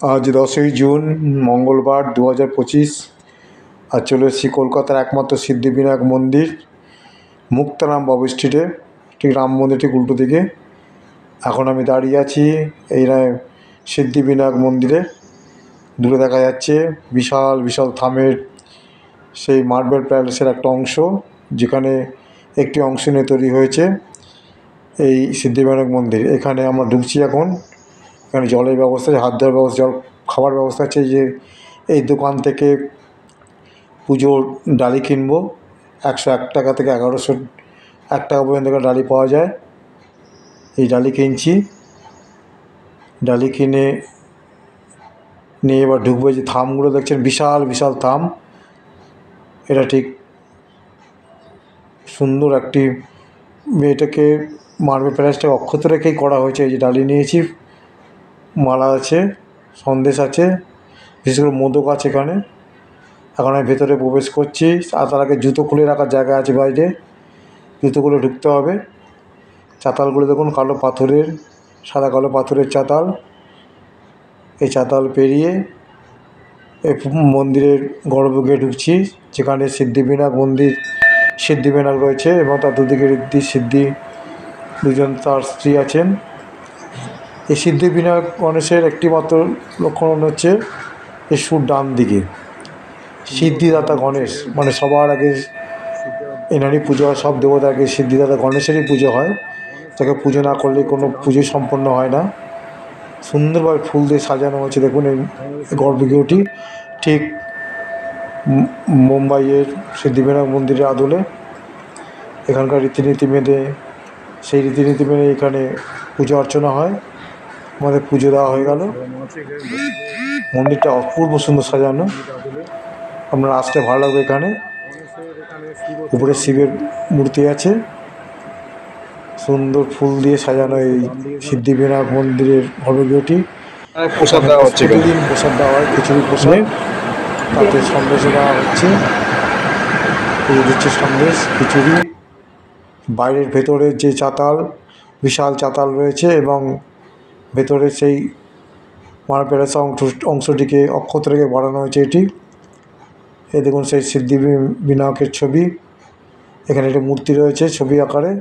আজ 10ই জুন মঙ্গলবার 2025। আর চলে এসেছি কলকাতার একমাত্র সিদ্ধিবিনায়ক মন্দির মুক্তারাম বাবু স্ট্রিটে, ঠিক রাম মন্দির ঠিক উল্টো দিকে। এখন আমি দাঁড়িয়ে আছি এই সিদ্ধিবিনায়ক মন্দিরে। দূরে দেখা যাচ্ছে বিশাল বিশাল থামের সেই মার্বেল প্যালেসের একটা অংশ, যেখানে একটি অংশ নিয়ে তৈরি হয়েছে এই সিদ্ধিবিনায়ক মন্দির। এখানে আমরা ঢুকছি এখন। এখানে জলের ব্যবস্থা আছে, হাত ধোয়ার ব্যবস্থা, জল খাবার ব্যবস্থা আছে। যে এই দোকান থেকে পুজোর ডালি কিনবো 101 টাকা থেকে 1101 টাকা পর্যন্ত ডালি পাওয়া যায়। এই ডালি কিনছি, ডালি কিনে নিয়ে এবার ঢুকবো। যে থামগুলো দেখছেন বিশাল বিশাল থাম, এটা ঠিক সুন্দর একটি মেয়েটাকে মার্বেল প্যালেসটাকে অক্ষত রেখেই করা হয়েছে। এই যে ডালি নিয়েছি, মালা আছে, সন্দেশ আছে, বিশেষ করে মোদক আছে এখানে। এখন আমি ভেতরে প্রবেশ করছি। আর তার আগে জুতো খুলে রাখার জায়গা আছে বাইরে, জুতো খুলে ঢুকতে হবে। চাতালগুলো দেখুন কালো পাথরের, সাদা কালো পাথরের চাতাল। এই চাতাল পেরিয়ে এই মন্দিরের গর্ভগৃহে ঢুকছি, যেখানে সিদ্ধিবিনায়ক মন্দির, সিদ্ধিবিনায়ক রয়েছে এবং তার দুদিকে ঋদ্ধি সিদ্ধি দুজন তার স্ত্রী আছেন। এই সিদ্ধিবিনায়ক গণেশের একটি মাত্র লক্ষণ হচ্ছে এর সুর ডান দিকে। সিদ্ধিদাতা গণেশ, মানে সবার আগে এনারই পুজো হয়। সব দেবতার আগে সিদ্ধিদাতা গণেশেরই পুজো হয়। তাকে পুজো না করলে কোনো পুজোই সম্পন্ন হয় না। সুন্দরভাবে ফুল দিয়ে সাজানো হয়েছে। দেখুন এই গর্ভগৃহটি ঠিক মুম্বাইয়ের সিদ্ধিবিনায়ক মন্দিরের আদলে। এখানকার রীতিনীতি মেনে, সেই রীতিনীতি মেনে এখানে পুজো অর্চনা হয়। আমাদের পুজো দেওয়া হয়ে গেল। মন্দিরটা অপূর্ব সুন্দর সাজানো, আপনারা আসতে ভালো লাগবে। এখানে উপরে শিবের মূর্তি আছে, সুন্দর ফুল দিয়ে সাজানো এই সিদ্ধিবিনায়ক মন্দিরের গর্ভগৃহটি। প্রসাদ দেওয়া হচ্ছে, প্রতিদিন প্রসাদ দেওয়া হয়, খিচুড়ি প্রসাদ, তাতে সন্দেশ দেওয়া হচ্ছে। এই দিচ্ছে সন্দেশ, খিচুড়ি। বাইরের ভেতরের যে চাতাল, বিশাল চাতাল রয়েছে এবং ভেতরে সেই মার্বেল অংশটিকে অক্ষত রেখে বানানো হয়েছে এটি। এই দেখুন সেই সিদ্ধিবিনায়কের ছবি। এখানে একটি মূর্তি রয়েছে ছবি আকারে।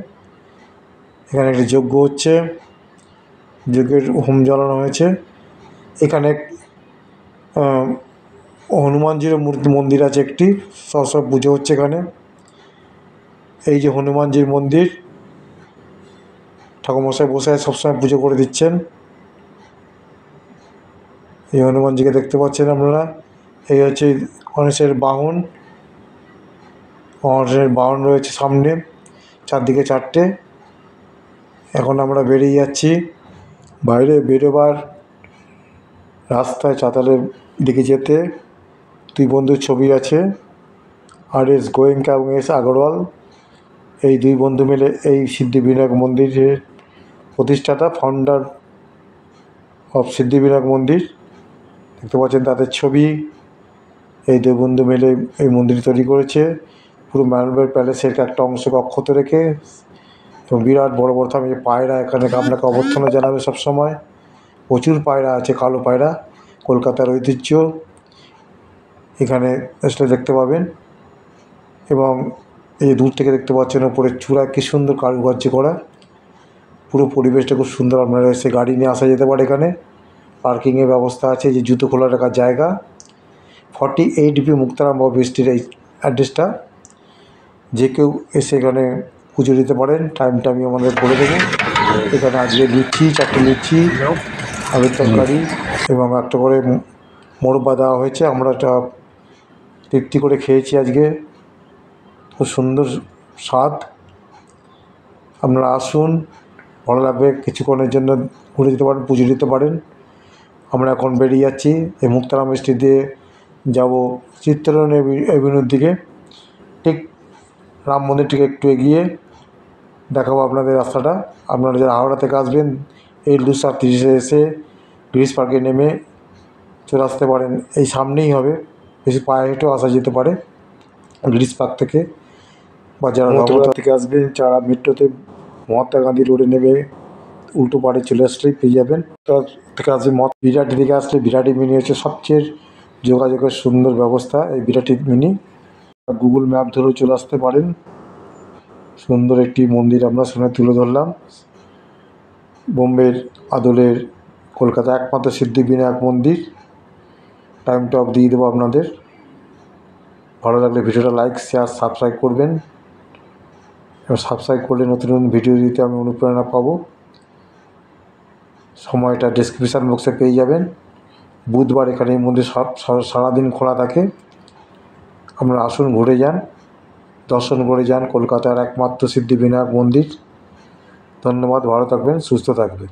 এখানে একটি যজ্ঞ হচ্ছে, যজ্ঞের হোম জ্বালানো হয়েছে। এখানে হনুমানজির মন্দির আছে একটি, সব পুজো হচ্ছে এখানে। এই যে হনুমানজির মন্দির, ঠাকুরমশাই বসে সবসময় পুজো করে দিচ্ছেন। এই হনুমানজিকে দেখতে পাচ্ছেন আপনারা। এই হচ্ছে গণেশের বাহন। গণেশের বাহন রয়েছে সামনে, চারদিকে চারটে। এখন আমরা বেরিয়ে যাচ্ছি। বাইরে বেরোবার রাস্তায় চাতালের দিকে যেতে দুই বন্ধুর ছবি আছে, আর.এস. গোয়েঙ্কা এবং এস. আগরওয়াল। এই দুই বন্ধু মিলে এই সিদ্ধিবিনায়ক মন্দিরের প্রতিষ্ঠাতা, ফাউন্ডার অফ সিদ্ধিবিনায়ক মন্দির। দেখতে পাচ্ছেন তাদের ছবি। এই দুই বন্ধু মিলে এই মন্দির তৈরি করেছে, পুরো মার্বেল প্যালেসের একটা অংশকে অক্ষত রেখে। এবং বিরাট বড় বড় থামে পায়রা, এখানে আপনাকে অভ্যর্থনা জানাবে সবসময়। প্রচুর পায়রা আছে, কালো পায়রা, কলকাতার ঐতিহ্য। এখানে আসলে দেখতে পাবেন। এবং এই দূর থেকে দেখতে পাচ্ছেন ওপরের চূড়ায় কী সুন্দর কারুকার্য করা। পুরো পরিবেশটা খুব সুন্দর। আপনারা এসে গাড়ি নিয়ে আসা যেতে পারে। এখানে পার্কিংয়ের ব্যবস্থা আছে, যে জুতো খোলা রাখার জায়গা। 48B মুক্তারাম বাবু স্ট্রিট এই অ্যাড্রেসটা। যে কেউ এসে এখানে পুজো দিতে পারেন। টাইমটা আমি আমাদের বলে দেবো। এখানে আজকে লুচি, 4টে লুচি, আলুর তরকারি এবং একটা করে মোরব্বা দেওয়া হয়েছে। আমরা এটা তৃপ্তি করে খেয়েছি আজকে, খুব সুন্দর স্বাদ। আপনারা আসুন, ভালো লাগবে। কিছুক্ষণের জন্য ঘুরে যেতে পারেন, পুজো দিতে পারেন। আমরা এখন বেরিয়ে যাচ্ছি এই মুক্তারাম স্ট্রিট দিয়ে, যাবো চিত্তরঞ্জন এভিনিউর দিকে। ঠিক রাম মন্দির থেকে একটু এগিয়ে দেখাবো আপনাদের রাস্তাটা। আপনারা যারা হাওড়া থেকে আসবেন, এই 2:30 এসে গ্রিস পার্কে নেমে চলে আসতে পারেন। এই সামনেই হবে, বেশি পায়ে হেঁটেও আসা যেতে পারে গ্রিস পার্ক থেকে। বা যারা ধর্মতলা থেকে আসবেন, যারা মেট্রোতে মহাত্মা গান্ধী রোডে নেমে উল্টো পাড়ে চলে আসলেই পেয়ে যাবেন। তার থেকে আসলে বিরাটি দিকে আসলে বিরাটি মিনি হচ্ছে সবচেয়ে যোগাযোগের সুন্দর ব্যবস্থা। এই বিরাটি মিনি গুগল ম্যাপ ধরেও চলে আসতে পারেন। সুন্দর একটি মন্দির আমরা সামনে তুলে ধরলাম। বোম্বের আদলের কলকাতা একমাত্র সিদ্ধিবিনায়ক মন্দির। টাইমটা অফ দিয়ে দেবো আপনাদের। ভালো লাগলে ভিডিওটা লাইক শেয়ার সাবস্ক্রাইব করবেন, এবং সাবস্ক্রাইব করলে নতুন নতুন ভিডিও দিতে আমি অনুপ্রেরণা পাবো। সময়টা ডেসক্রিপশান বক্সে পেয়ে যাবেন। বুধবার এখানে এই মন্দির সারাদিন খোলা থাকে। আপনারা আসুন, ঘুরে যান, দর্শন করে যান কলকাতার একমাত্র সিদ্ধিবিনায়ক মন্দির। ধন্যবাদ, ভালো থাকবেন, সুস্থ থাকবেন।